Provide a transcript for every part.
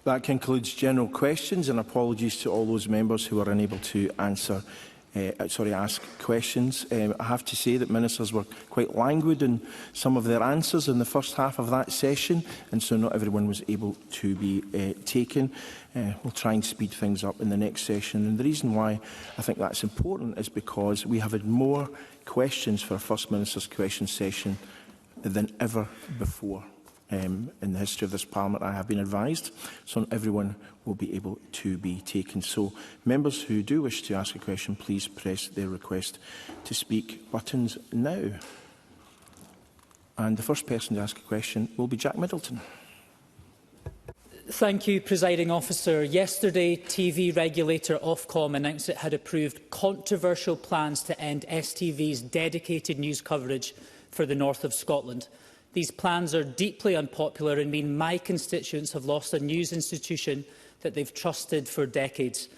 That concludes general questions, and apologies to all those members who were unable to ask questions. I have to say that ministers were quite languid in some of their answers in the first half of that session, and so not everyone was able to be taken. We'll try and speed things up in the next session. And the reason why I think that's important is because we have had more questions for a First Minister's question session than ever before. In the history of this Parliament, I have been advised, so not everyone will be able to be taken. So, members who do wish to ask a question, please press their request to speak buttons now. And the first person to ask a question will be Jack Middleton. Thank you, Presiding Officer. Yesterday, TV regulator Ofcom announced it had approved controversial plans to end STV's dedicated news coverage for the north of Scotland. These plans are deeply unpopular and mean my constituents have lost a news institution that they've trusted for decades.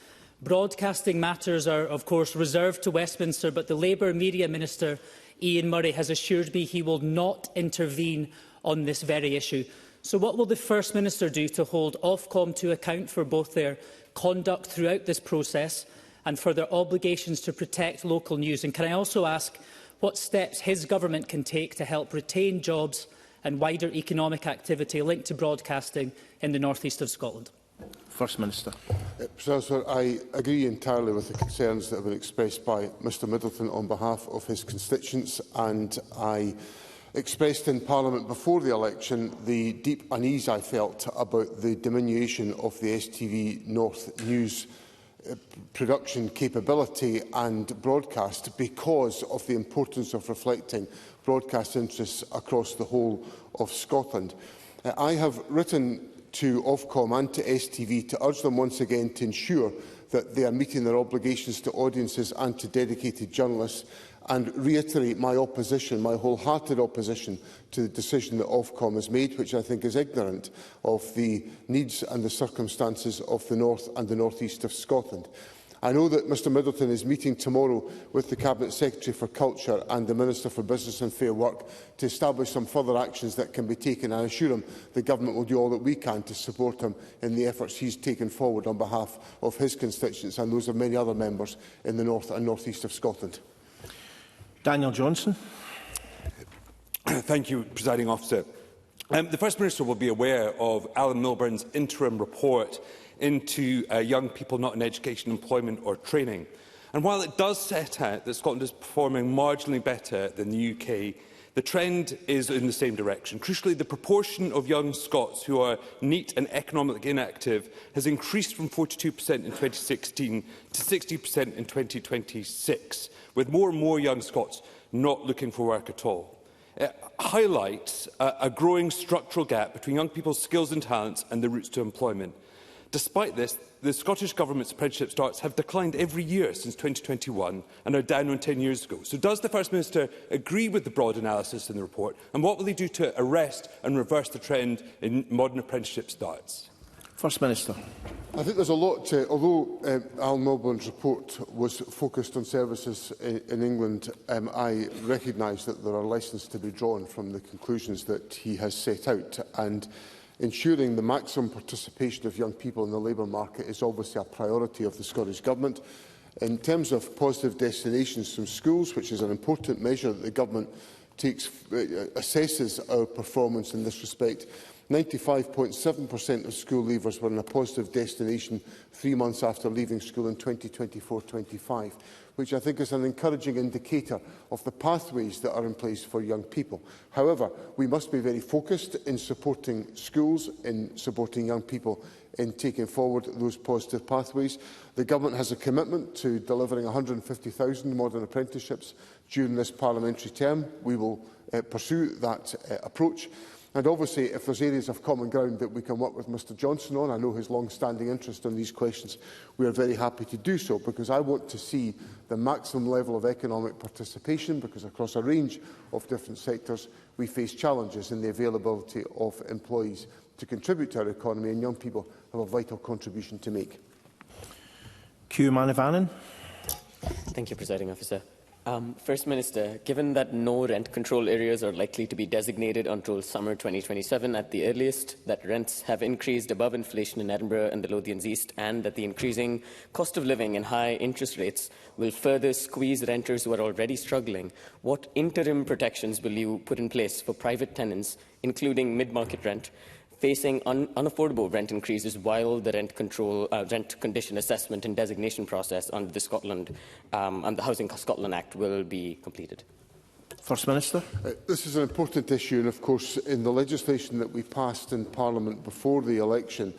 Broadcasting matters are, of course, reserved to Westminster, but the Labour Media Minister, Ian Murray, has assured me he will not intervene on this very issue. So what will the First Minister do to hold Ofcom to account for both their conduct throughout this process and for their obligations to protect local news? And can I also ask what steps his government can take to help retain jobs and wider economic activity linked to broadcasting in the north east of Scotland? First Minister. Professor, I agree entirely with the concerns that have been expressed by Mr Middleton on behalf of his constituents, and I expressed in Parliament before the election the deep unease I felt about the diminution of the STV North News production capability and broadcast because of the importance of reflecting broadcast interests across the whole of Scotland. I have written to Ofcom and to STV to urge them once again to ensure that they are meeting their obligations to audiences and to dedicated journalists, and reiterate my opposition, my wholehearted opposition to the decision that Ofcom has made, which I think is ignorant of the needs and the circumstances of the north and the north east of Scotland. I know that Mr Middleton is meeting tomorrow with the Cabinet Secretary for Culture and the Minister for Business and Fair Work to establish some further actions that can be taken. I assure him the Government will do all that we can to support him in the efforts he has taken forward on behalf of his constituents and those of many other members in the north and north east of Scotland. Daniel Johnson. Thank you, Presiding Officer. The First Minister will be aware of Alan Milburn's interim report into young people not in education, employment or training. And while it does set out that Scotland is performing marginally better than the UK, the trend is in the same direction. Crucially, the proportion of young Scots who are NEET and economically inactive has increased from 42% in 2016 to 60% in 2026, with more and more young Scots not looking for work at all. It highlights a growing structural gap between young people's skills and talents and the routes to employment. Despite this, the Scottish Government's apprenticeship starts have declined every year since 2021 and are down on 10 years ago. So does the First Minister agree with the broad analysis in the report, and what will he do to arrest and reverse the trend in modern apprenticeship starts? First Minister. I think there's a lot to, although Alan Milburn's report was focused on services in England, I recognise that there are lessons to be drawn from the conclusions that he has set out, and ensuring the maximum participation of young people in the labour market is obviously a priority of the Scottish Government. In terms of positive destinations from schools, which is an important measure that the Government assesses our performance in this respect, 95.7% of school leavers were in a positive destination 3 months after leaving school in 2024-25, which I think is an encouraging indicator of the pathways that are in place for young people. However, we must be very focused in supporting schools, in supporting young people in taking forward those positive pathways. The Government has a commitment to delivering 150,000 modern apprenticeships during this parliamentary term. We will pursue that approach. And obviously, if there's areas of common ground that we can work with Mr Johnson on, I know his long-standing interest in these questions, we are very happy to do so, because I want to see the maximum level of economic participation, because across a range of different sectors we face challenges in the availability of employees to contribute to our economy, and young people have a vital contribution to make. Hugh Manivannan. Thank you, Presiding Officer. First Minister, given that no rent control areas are likely to be designated until summer 2027 at the earliest, that rents have increased above inflation in Edinburgh and the Lothians East, and that the increasing cost of living and high interest rates will further squeeze renters who are already struggling, what interim protections will you put in place for private tenants, including mid-market rent, facing unaffordable rent increases while the rent condition assessment and designation process under the Scotland and the Housing Scotland Act will be completed? First Minister. This is an important issue, and of course in the legislation that we passed in Parliament before the election,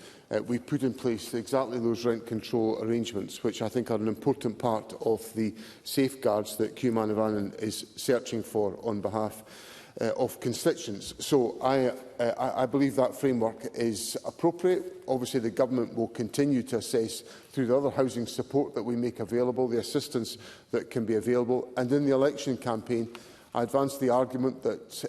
we put in place exactly those rent control arrangements, which I think are an important part of the safeguards that Cumann is searching for on behalf of constituents. So I believe that framework is appropriate. Obviously, the Government will continue to assess through the other housing support that we make available, the assistance that can be available. And in the election campaign, I advanced the argument that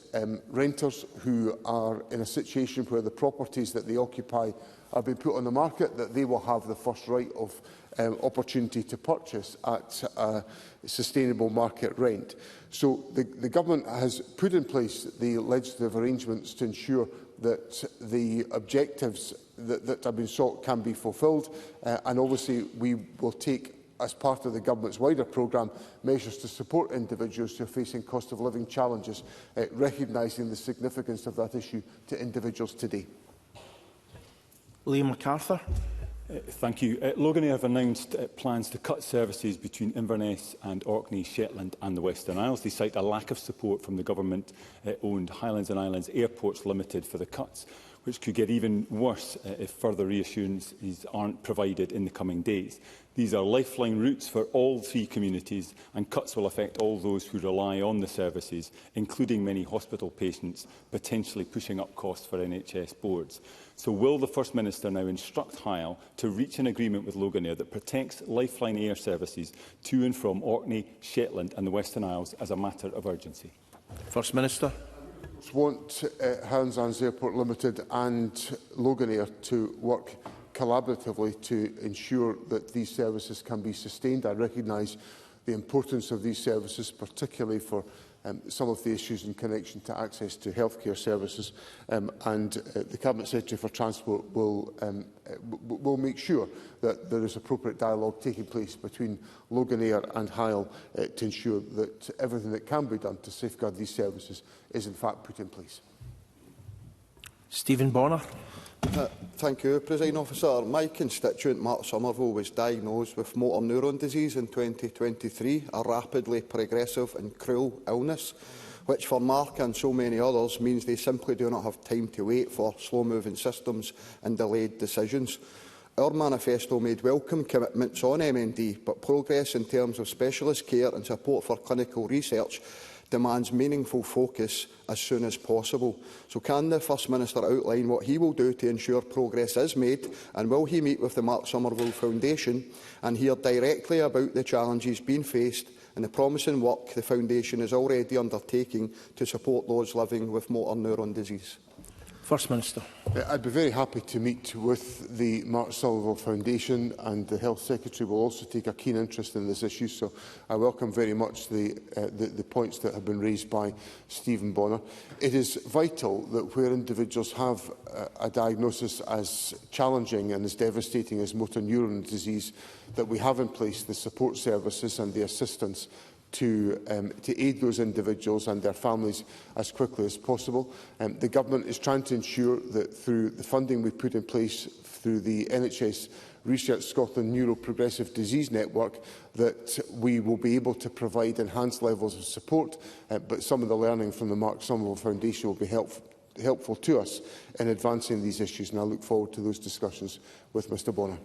renters who are in a situation where the properties that they occupy are being put on the market, that they will have the first right of opportunity to purchase at a sustainable market rent. So the Government has put in place the legislative arrangements to ensure that the objectives that have been sought can be fulfilled, and obviously we will take, as part of the Government's wider programme, measures to support individuals who are facing cost of living challenges, recognising the significance of that issue to individuals today. Liam MacArthur. Thank you. Loganair have announced plans to cut services between Inverness and Orkney, Shetland and the Western Isles. They cite a lack of support from the government-owned Highlands and Islands Airports Limited for the cuts, which could get even worse if further reassurances aren't provided in the coming days. These are lifeline routes for all three communities, and cuts will affect all those who rely on the services, including many hospital patients, potentially pushing up costs for NHS boards. So will the First Minister now instruct Hyle to reach an agreement with Loganair that protects Lifeline air services to and from Orkney, Shetland and the Western Isles as a matter of urgency? First Minister. I want Highlands and Islands Airport Limited and Loganair to work collaboratively to ensure that these services can be sustained. I recognise the importance of these services, particularly for some of the issues in connection to access to healthcare services, and the Cabinet Secretary for Transport will make sure that there is appropriate dialogue taking place between Loganair and Hyle to ensure that everything that can be done to safeguard these services is in fact put in place. Stephen Bonner. Thank you, Presiding Officer. My constituent, Mark Somerville, was diagnosed with motor neuron disease in 2023, a rapidly progressive and cruel illness, which for Mark and so many others means they simply do not have time to wait for slow-moving systems and delayed decisions. Our manifesto made welcome commitments on MND, but progress in terms of specialist care and support for clinical research demands meaningful focus as soon as possible. So can the First Minister outline what he will do to ensure progress is made, and will he meet with the Mark Somerville Foundation and hear directly about the challenges being faced and the promising work the Foundation is already undertaking to support those living with motor neuron disease? First Minister. I'd be very happy to meet with the Mark Somerville Foundation, and the Health Secretary will also take a keen interest in this issue, so I welcome very much the points that have been raised by Stephen Bonner. It is vital that where individuals have a diagnosis as challenging and as devastating as motor neuron disease, that we have in place the support services and the assistance to aid those individuals and their families as quickly as possible. The Government is trying to ensure that through the funding we put in place through the NHS Research Scotland Neuroprogressive Disease Network, that we will be able to provide enhanced levels of support, but some of the learning from the Mark Somerville Foundation will be helpful to us in advancing these issues, and I look forward to those discussions with Mr Bonner.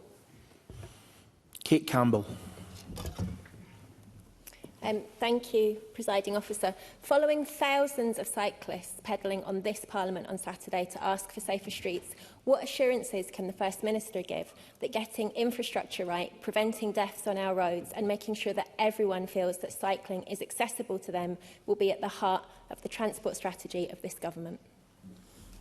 Kate Campbell. Thank you, Presiding Officer. Following thousands of cyclists pedalling on this Parliament on Saturday to ask for safer streets, what assurances can the First Minister give that getting infrastructure right, preventing deaths on our roads and making sure that everyone feels that cycling is accessible to them will be at the heart of the transport strategy of this Government?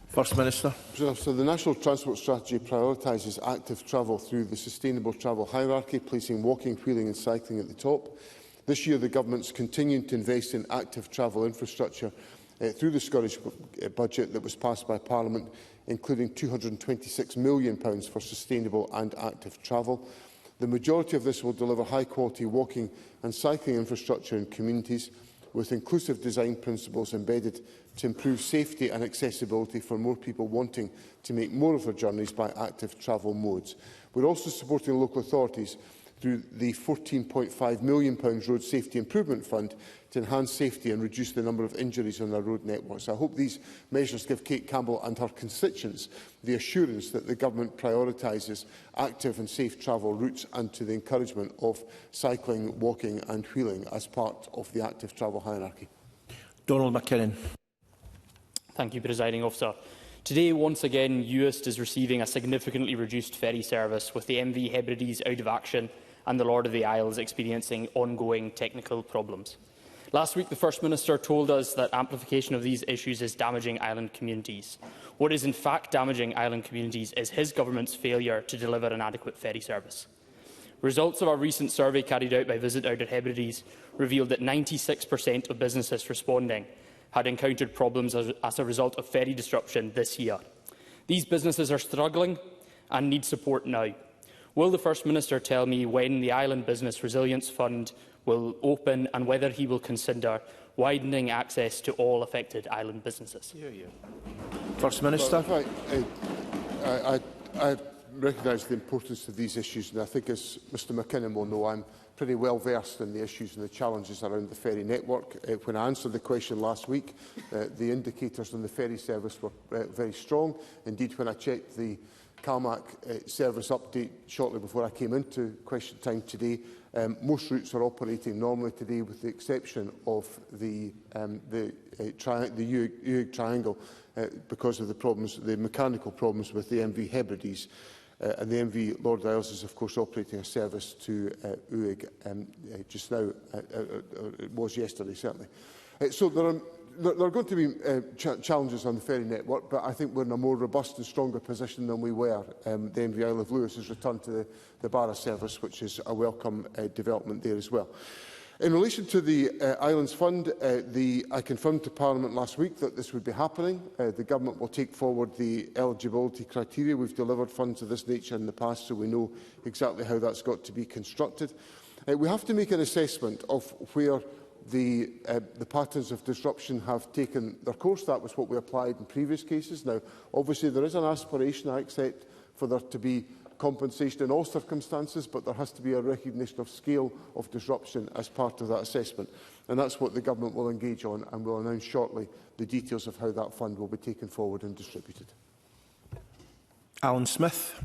First Minister. So the National Transport Strategy prioritises active travel through the Sustainable Travel Hierarchy, placing walking, wheeling and cycling at the top. This year, the Government is continuing to invest in active travel infrastructure through the Scottish budget that was passed by Parliament, including £226 million for sustainable and active travel. The majority of this will deliver high-quality walking and cycling infrastructure in communities, with inclusive design principles embedded to improve safety and accessibility for more people wanting to make more of their journeys by active travel modes. We are also supporting local authorities through the £14.5 million Road Safety Improvement Fund to enhance safety and reduce the number of injuries on our road networks. I hope these measures give Kate Campbell and her constituents the assurance that the Government prioritises active and safe travel routes and to the encouragement of cycling, walking and wheeling as part of the active travel hierarchy. Donald McKinnon. Thank you, Presiding Officer. Today, once again, Uist is receiving a significantly reduced ferry service, with the MV Hebrides out of action and the Lord of the Isles experiencing ongoing technical problems. Last week, the First Minister told us that amplification of these issues is damaging island communities. What is in fact damaging island communities is his government's failure to deliver an adequate ferry service. Results of our recent survey carried out by Visit Out at Hebrides revealed that 96% of businesses responding had encountered problems as a result of ferry disruption this year. These businesses are struggling and need support now. Will the First Minister tell me when the Island Business Resilience Fund will open and whether he will consider widening access to all affected island businesses? First Minister. Well, I recognise the importance of these issues, and I think, as Mr McKinnon will know, I'm pretty well versed in the issues and the challenges around the ferry network. When I answered the question last week, the indicators on the ferry service were very strong. Indeed, when I checked the CalMac service update shortly before I came into question time today, most routes are operating normally today, with the exception of the Uig Triangle, because of the mechanical problems with the MV Hebrides. And the MV Lord of the Isles is, of course, operating a service to Uig just now. It was yesterday, certainly. So there are going to be challenges on the ferry network, but I think we're in a more robust and stronger position than we were. The MV Isle of Lewis has returned to the Barra service, which is a welcome development there as well. In relation to the Islands Fund, I confirmed to Parliament last week that this would be happening. The Government will take forward the eligibility criteria. We've delivered funds of this nature in the past, so we know exactly how that's got to be constructed. We have to make an assessment of where the patterns of disruption have taken their course. That was what we applied in previous cases. Now, obviously, there is an aspiration, I accept, for there to be compensation in all circumstances, but there has to be a recognition of scale of disruption as part of that assessment. And that's what the Government will engage on, and will announce shortly the details of how that fund will be taken forward and distributed. Alan Smith.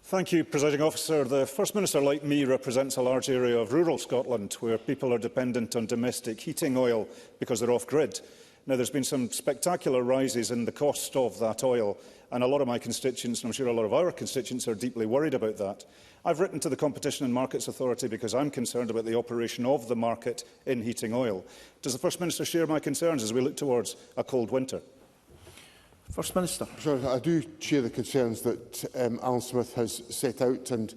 Thank you, Presiding Officer. The First Minister, like me, represents a large area of rural Scotland where people are dependent on domestic heating oil because they're off-grid. Now, there's been some spectacular rises in the cost of that oil, and a lot of my constituents, and I'm sure a lot of our constituents, are deeply worried about that. I've written to the Competition and Markets Authority because I'm concerned about the operation of the market in heating oil. Does the First Minister share my concerns as we look towards a cold winter? First Minister. Sure, I do share the concerns that Alan Smith has set out, and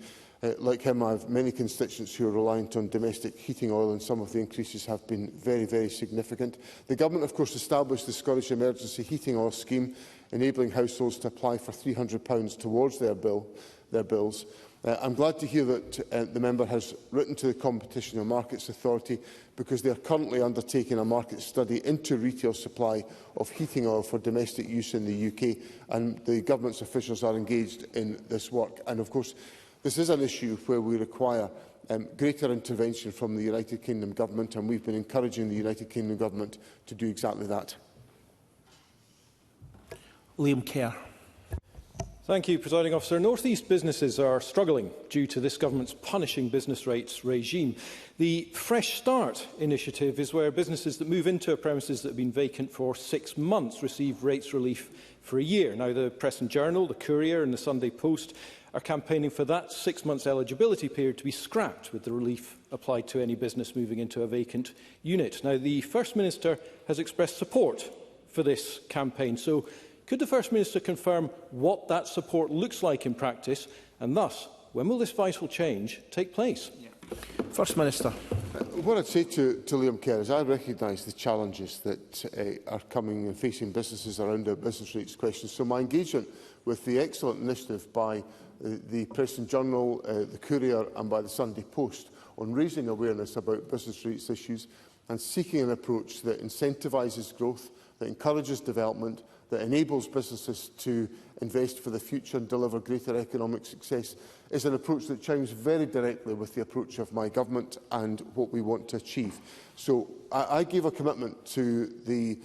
like him, I have many constituents who are reliant on domestic heating oil, and some of the increases have been very, very significant. The Government, of course, established the Scottish Emergency Heating Oil Scheme, enabling households to apply for £300 towards their bills. I'm glad to hear that the member has written to the Competition and Markets Authority, because they are currently undertaking a market study into retail supply of heating oil for domestic use in the UK, and the Government's officials are engaged in this work. And of course, this is an issue where we require greater intervention from the United Kingdom Government, and we've been encouraging the United Kingdom Government to do exactly that. Liam Kerr. Thank you, Presiding Officer. North East businesses are struggling due to this Government's punishing business rates regime. The Fresh Start initiative is where businesses that move into premises that have been vacant for 6 months receive rates relief for a year. Now, the Press and Journal, the Courier and the Sunday Post are campaigning for that 6 months eligibility period to be scrapped, with the relief applied to any business moving into a vacant unit. Now, the First Minister has expressed support for this campaign. So, could the First Minister confirm what that support looks like in practice, and thus, when will this vital change take place? First Minister. What I'd say to Liam Kerr is I recognise the challenges that are coming and facing businesses around our business rates questions. So my engagement with the excellent initiative by the Press and Journal, the Courier and by the Sunday Post on raising awareness about business rates issues and seeking an approach that incentivises growth, that encourages development, that enables businesses to invest for the future and deliver greater economic success is an approach that chimes very directly with the approach of my government and what we want to achieve. So I gave a commitment to the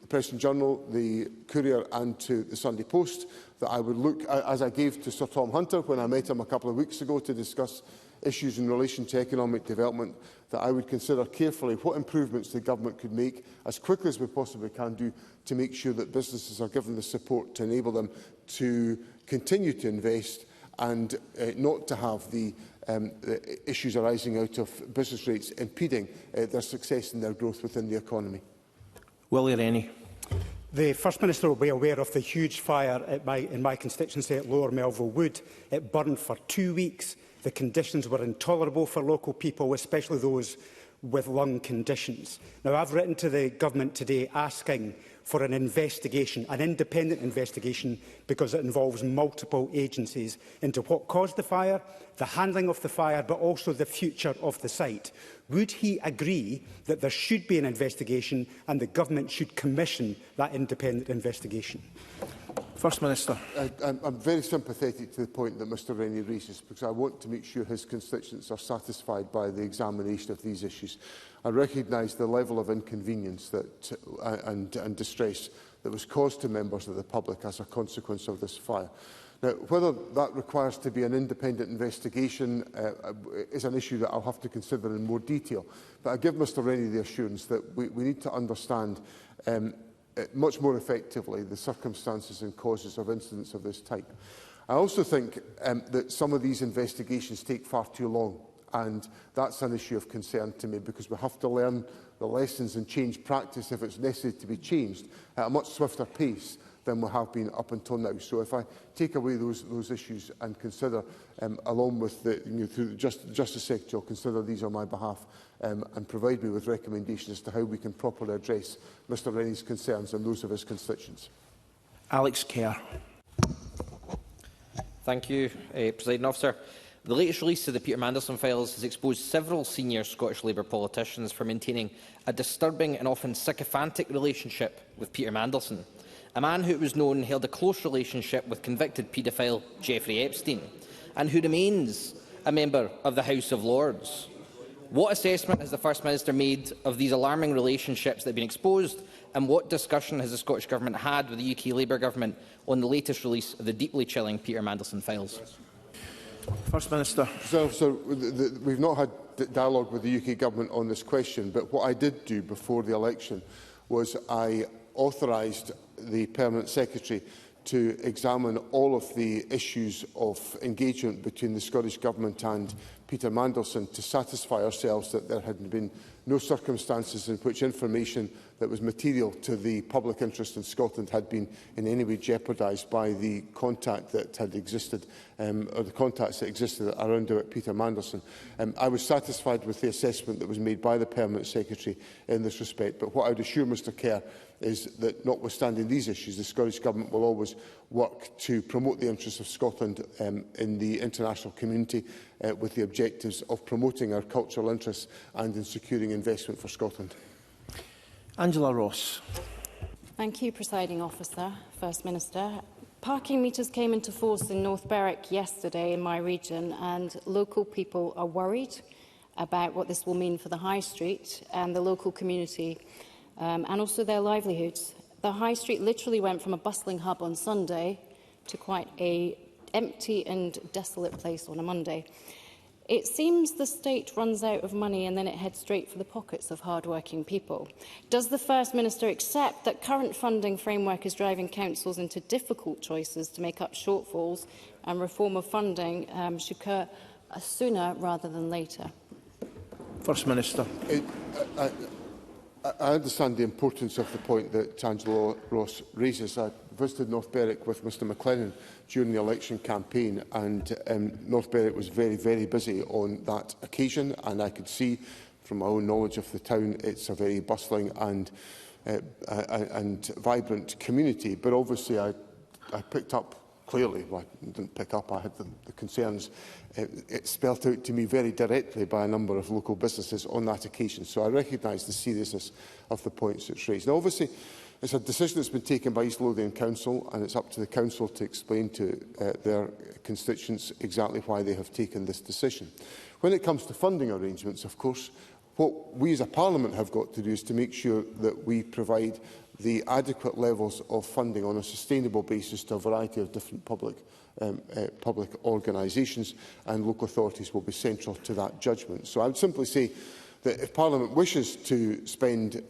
Press and Journal, the Courier and to the Sunday Post that I would look, as I gave to Sir Tom Hunter when I met him a couple of weeks ago to discuss issues in relation to economic development, that I would consider carefully what improvements the government could make as quickly as we possibly can do to make sure that businesses are given the support to enable them to continue to invest and not to have the issues arising out of business rates impeding their success and their growth within the economy. Willie Rennie. The First Minister will be aware of the huge fire in my constituency at Lower Melville Wood. It burned for 2 weeks. The conditions were intolerable for local people, especially those with lung conditions. Now, I've written to the Government today asking for an investigation, an independent investigation, because it involves multiple agencies into what caused the fire, the handling of the fire, but also the future of the site. Would he agree that there should be an investigation and the Government should commission that independent investigation? First Minister. I'm very sympathetic to the point that Mr Rennie raises, because I want to make sure his constituents are satisfied by the examination of these issues. I recognise the level of inconvenience and distress that was caused to members of the public as a consequence of this fire. Now, whether that requires to be an independent investigation is an issue that I'll have to consider in more detail. But I give Mr Rennie the assurance that we need to understand much more effectively the circumstances and causes of incidents of this type. I also think that some of these investigations take far too long, and that's an issue of concern to me, because we have to learn the lessons and change practice if it's necessary to be changed at a much swifter pace than we have been up until now. So if I take away those issues and consider, along with through the Justice Secretary, I'll consider these on my behalf and provide me with recommendations as to how we can properly address Mr Rennie's concerns and those of his constituents. Alex Kerr. Thank you, Presiding Officer. The latest release of the Peter Mandelson files has exposed several senior Scottish Labour politicians for maintaining a disturbing and often sycophantic relationship with Peter Mandelson, a man who, it was known, held a close relationship with convicted paedophile Jeffrey Epstein, and who remains a member of the House of Lords. What assessment has the First Minister made of these alarming relationships that have been exposed, and what discussion has the Scottish Government had with the UK Labour Government on the latest release of the deeply chilling Peter Mandelson files? First Minister. So we've not had dialogue with the UK Government on this question, but what I did do before the election was I authorised the Permanent Secretary to examine all of the issues of engagement between the Scottish Government and Peter Mandelson to satisfy ourselves that there had been no circumstances in which information that was material to the public interest in Scotland had been in any way jeopardised by the contact that had existed, or the contacts that existed around about Peter Mandelson. I was satisfied with the assessment that was made by the Permanent Secretary in this respect, but what I would assure Mr Kerr is that, notwithstanding these issues, the Scottish Government will always work to promote the interests of Scotland in the international community with the objectives of promoting our cultural interests and in securing investment for Scotland. Angela Ross. Thank you, Presiding Officer. First Minister. Parking meters came into force in North Berwick yesterday in my region, and local people are worried about what this will mean for the High Street and the local community, and also their livelihoods. The High Street literally went from a bustling hub on Sunday to quite an empty and desolate place on a Monday. It seems the state runs out of money and then it heads straight for the pockets of hard-working people. Does the First Minister accept that current funding framework is driving councils into difficult choices to make up shortfalls, and reform of funding should occur sooner rather than later? First Minister. I understand the importance of the point that Angela Ross raises. I visited North Berwick with Mr McLennan during the election campaign, and North Berwick was very, very busy on that occasion, and I could see from my own knowledge of the town it's a very bustling and vibrant community. But obviously I picked up clearly, well, I didn't pick up, I had the concerns it spelt out to me very directly by a number of local businesses on that occasion. So I recognise the seriousness of the points that's raised. Now, obviously, it's a decision that's been taken by East Lothian Council, and it's up to the Council to explain to their constituents exactly why they have taken this decision. When it comes to funding arrangements, of course, what we as a Parliament have got to do is to make sure that we provide the adequate levels of funding on a sustainable basis to a variety of different public organisations, and local authorities will be central to that judgment. So I would simply say that if Parliament wishes to spend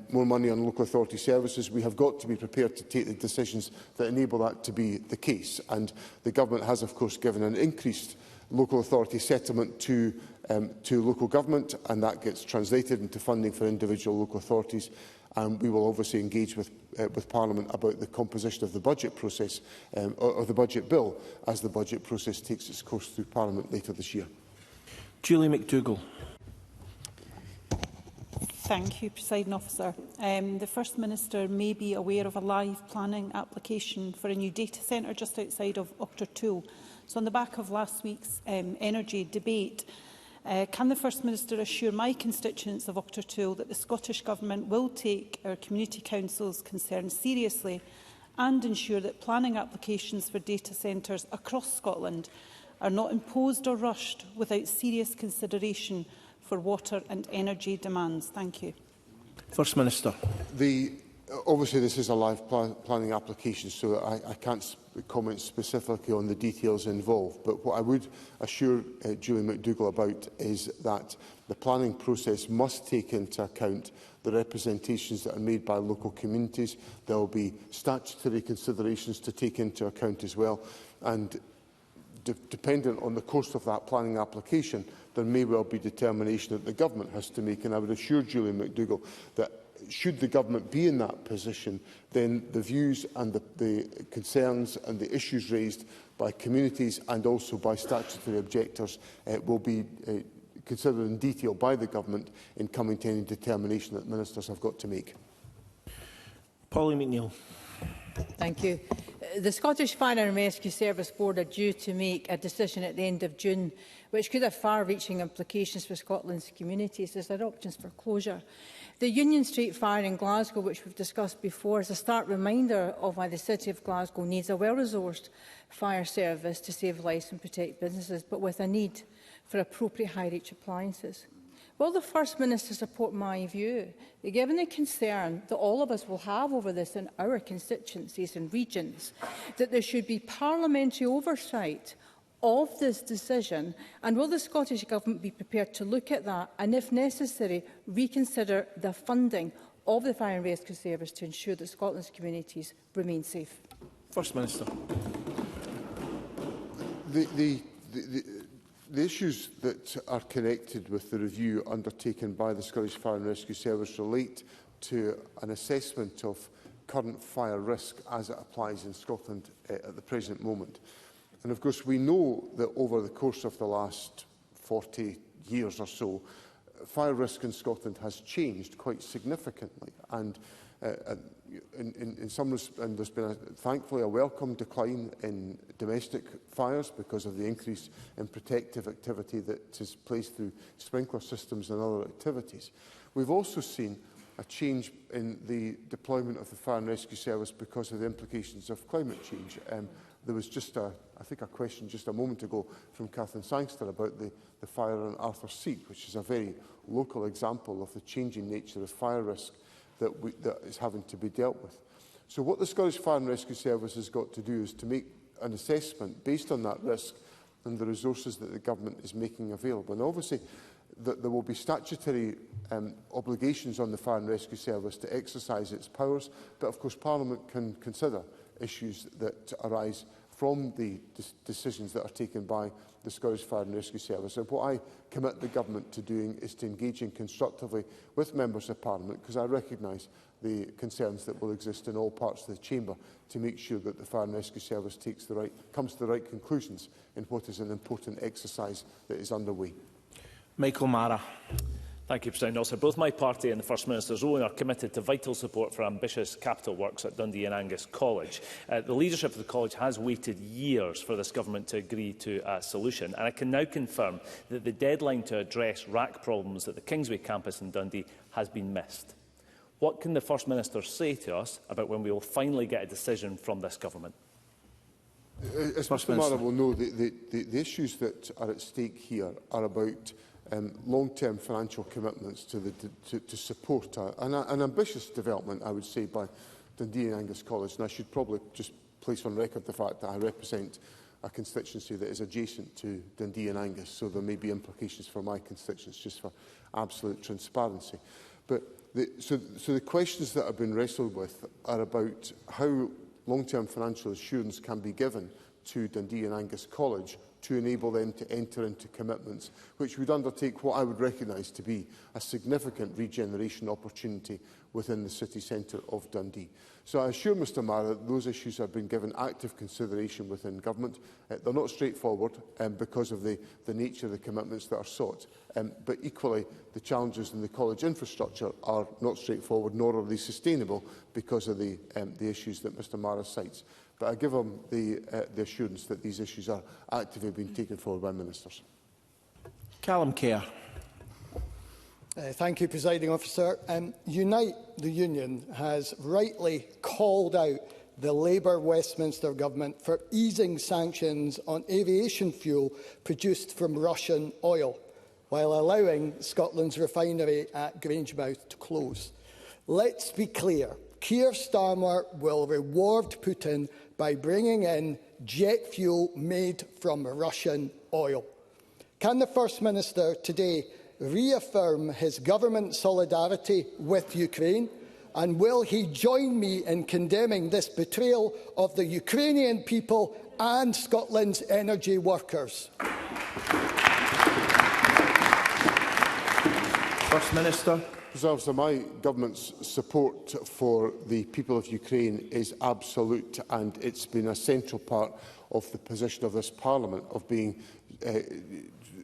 more money on local authority services, we have got to be prepared to take the decisions that enable that to be the case. And the Government has, of course, given an increased local authority settlement to local government, and that gets translated into funding for individual local authorities. And we will obviously engage with Parliament about the composition of the budget process or the budget bill as the budget process takes its course through Parliament later this year. Julie McDougall. Thank you, Presiding Officer. The First Minister may be aware of a live planning application for a new data centre just outside of Ochtertool. So on the back of last week's energy debate, can the First Minister assure my constituents of Ochtertool that the Scottish Government will take our Community Council's concerns seriously and ensure that planning applications for data centres across Scotland are not imposed or rushed without serious consideration for water and energy demands? Thank you. First Minister. Obviously, this is a live planning application, so I can't comment specifically on the details involved. But what I would assure Julie McDougall about is that the planning process must take into account the representations that are made by local communities. There will be statutory considerations to take into account as well. And dependent on the course of that planning application, there may well be determination that the Government has to make. And I would assure Julie McDougall that should the Government be in that position, then the views and the concerns and the issues raised by communities and also by statutory objectors will be considered in detail by the Government in coming to any determination that ministers have got to make. Polly McNeill. Thank you. The Scottish Fire and Rescue Service Board are due to make a decision at the end of June, which could have far-reaching implications for Scotland's communities. Is there options for closure? The Union Street fire in Glasgow, which we've discussed before, is a stark reminder of why the City of Glasgow needs a well-resourced fire service to save lives and protect businesses, but with a need for appropriate high-reach appliances. Will the First Minister support my view that, given the concern that all of us will have over this in our constituencies and regions, that there should be parliamentary oversight of this decision, and will the Scottish Government be prepared to look at that and, if necessary, reconsider the funding of the Fire and Rescue Service to ensure that Scotland's communities remain safe? First Minister. The issues that are connected with the review undertaken by the Scottish Fire and Rescue Service relate to an assessment of current fire risk as it applies in Scotland at the present moment. And of course, we know that over the course of the last 40 years or so, fire risk in Scotland has changed quite significantly. And in some respects, and there's been thankfully a welcome decline in domestic fires because of the increase in protective activity that is placed through sprinkler systems and other activities. We've also seen a change in the deployment of the Fire and Rescue Service because of the implications of climate change. There was just a question just a moment ago from Catherine Sangster about the fire on Arthur's Seat, which is a very local example of the changing nature of fire risk that is having to be dealt with. So what the Scottish Fire and Rescue Service has got to do is to make an assessment based on that risk and the resources that the Government is making available. And obviously, there will be statutory obligations on the Fire and Rescue Service to exercise its powers, but of course Parliament can consider issues that arise from the decisions that are taken by the Scottish Fire and Rescue Service. And what I commit the Government to doing is to engaging constructively with Members of Parliament, because I recognise the concerns that will exist in all parts of the Chamber, to make sure that the Fire and Rescue Service comes to the right conclusions in what is an important exercise that is underway. Michael Mara. Thank you, President Officer. Both my party and the First Minister's own are committed to vital support for ambitious capital works at Dundee and Angus College. The leadership of the college has waited years for this government to agree to a solution, and I can now confirm that the deadline to address rack problems at the Kingsway campus in Dundee has been missed. What can the First Minister say to us about when we will finally get a decision from this government? As Mr Mara will know, the issues that are at stake here are about long-term financial commitments to support an ambitious development, I would say, by Dundee and Angus College. And I should probably just place on record the fact that I represent a constituency that is adjacent to Dundee and Angus, so there may be implications for my constituents, just for absolute transparency. But so the questions that have been wrestled with are about how long-term financial assurance can be given to Dundee and Angus College to enable them to enter into commitments which would undertake what I would recognise to be a significant regeneration opportunity within the city centre of Dundee. So I assure Mr Mara that those issues have been given active consideration within Government. They're not straightforward because of the nature of the commitments that are sought, but equally the challenges in the college infrastructure are not straightforward, nor are they sustainable because of the issues that Mr Mara cites. But I give him the assurance that these issues are actively being taken forward by ministers. Callum Kerr. Thank you, Presiding Officer. Unite, the Union, has rightly called out the Labour Westminster Government for easing sanctions on aviation fuel produced from Russian oil, while allowing Scotland's refinery at Grangemouth to close. Let's be clear. Keir Starmer will reward Putin by bringing in jet fuel made from Russian oil. Can the First Minister today reaffirm his government solidarity with Ukraine? And will he join me in condemning this betrayal of the Ukrainian people and Scotland's energy workers? First Minister. So my government's support for the people of Ukraine is absolute, and it's been a central part of the position of this Parliament of being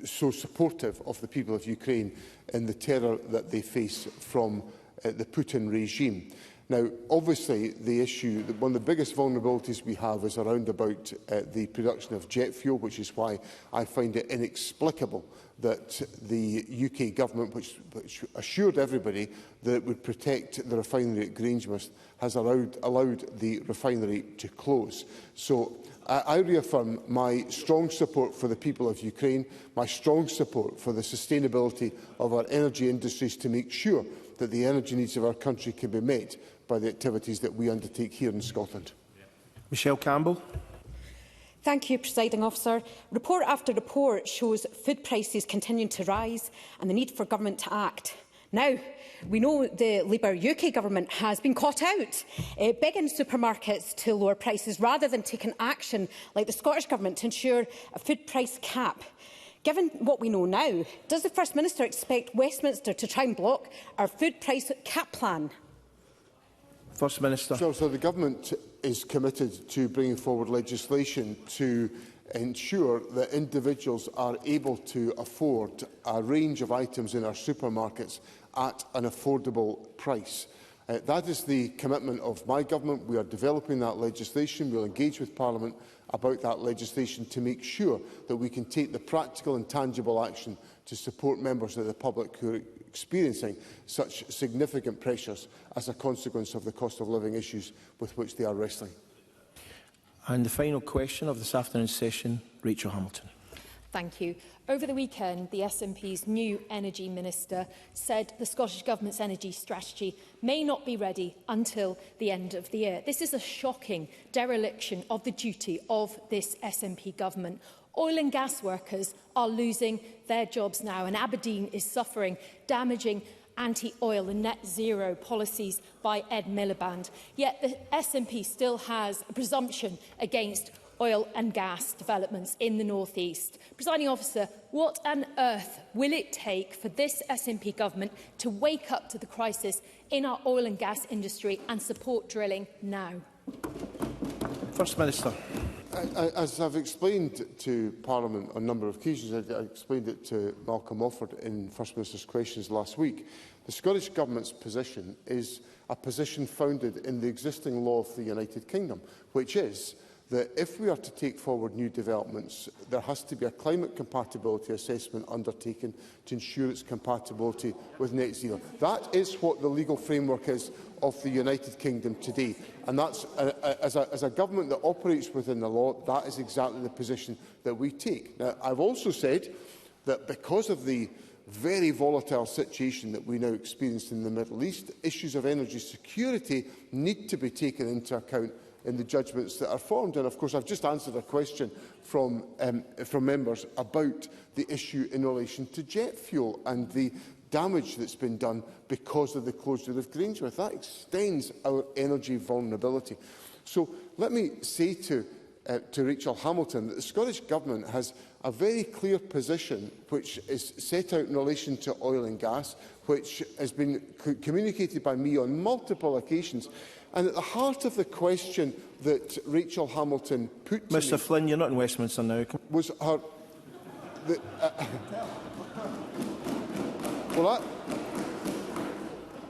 so supportive of the people of Ukraine in the terror that they face from the Putin regime. Now, obviously, the issue, one of the biggest vulnerabilities we have is around about the production of jet fuel, which is why I find it inexplicable that the UK government, which assured everybody that it would protect the refinery at Grangemouth, has allowed the refinery to close. So I reaffirm my strong support for the people of Ukraine, my strong support for the sustainability of our energy industries to make sure that the energy needs of our country can be met by the activities that we undertake here in Scotland. Michelle Campbell. Thank you, Presiding Officer. Report after report shows food prices continuing to rise and the need for government to act. Now, we know the Labour UK government has been caught out, begging supermarkets to lower prices rather than taking action like the Scottish Government to ensure a food price cap. Given what we know now, does the First Minister expect Westminster to try and block our food price cap plan? First Minister. So the Government is committed to bringing forward legislation to ensure that individuals are able to afford a range of items in our supermarkets at an affordable price. That is the commitment of my government. We are developing that legislation. We will engage with Parliament about that legislation to make sure that we can take the practical and tangible action to support members of the public who are experiencing such significant pressures as a consequence of the cost of living issues with which they are wrestling. And the final question of this afternoon's session, Rachel Hamilton. Thank you. Over the weekend, the SNP's new Energy Minister said the Scottish Government's energy strategy may not be ready until the end of the year. This is a shocking dereliction of the duty of this SNP government. Oil and gas workers are losing their jobs now, and Aberdeen is suffering damaging anti-oil and net zero policies by Ed Miliband. Yet the SNP still has a presumption against oil and gas developments in the North East. Presiding Officer, what on earth will it take for this SNP government to wake up to the crisis in our oil and gas industry and support drilling now? First Minister. As I've explained to Parliament on a number of occasions, I explained it to Malcolm Offord in First Minister's questions last week, the Scottish Government's position is a position founded in the existing law of the United Kingdom, which is that if we are to take forward new developments, there has to be a climate compatibility assessment undertaken to ensure its compatibility with net zero. That is what the legal framework is of the United Kingdom today. And that's, as a government that operates within the law, that is exactly the position that we take. Now, I've also said that because of the very volatile situation that we now experience in the Middle East, issues of energy security need to be taken into account in the judgments that are formed. And of course, I've just answered a question from members about the issue in relation to jet fuel and the damage that's been done because of the closure of Grangemouth. That extends our energy vulnerability. So let me say to Rachel Hamilton that the Scottish Government has a very clear position which is set out in relation to oil and gas, which has been communicated by me on multiple occasions. And at the heart of the question that Rachel Hamilton put to Mr Flynn, you're not in Westminster now. Was her... Well,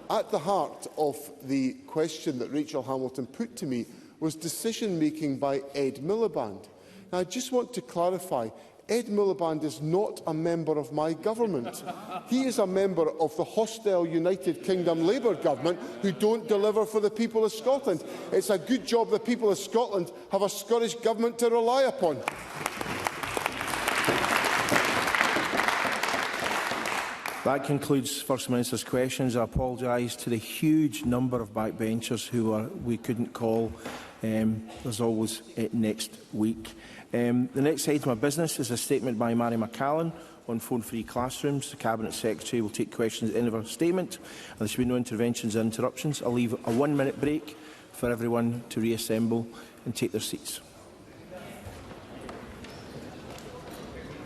at the heart of the question that Rachel Hamilton put to me was decision-making by Ed Miliband. Now, I just want to clarify, Ed Miliband is not a member of my government. He is a member of the hostile United Kingdom Labour government who don't deliver for the people of Scotland. It's a good job the people of Scotland have a Scottish government to rely upon. That concludes First Minister's questions. I apologise to the huge number of backbenchers who we couldn't call. There's always next week. The next item of business is a statement by Mary McCallan on phone-free classrooms. The Cabinet Secretary will take questions at the end of her statement, and there should be no interventions or interruptions. I'll leave a 1-minute break for everyone to reassemble and take their seats.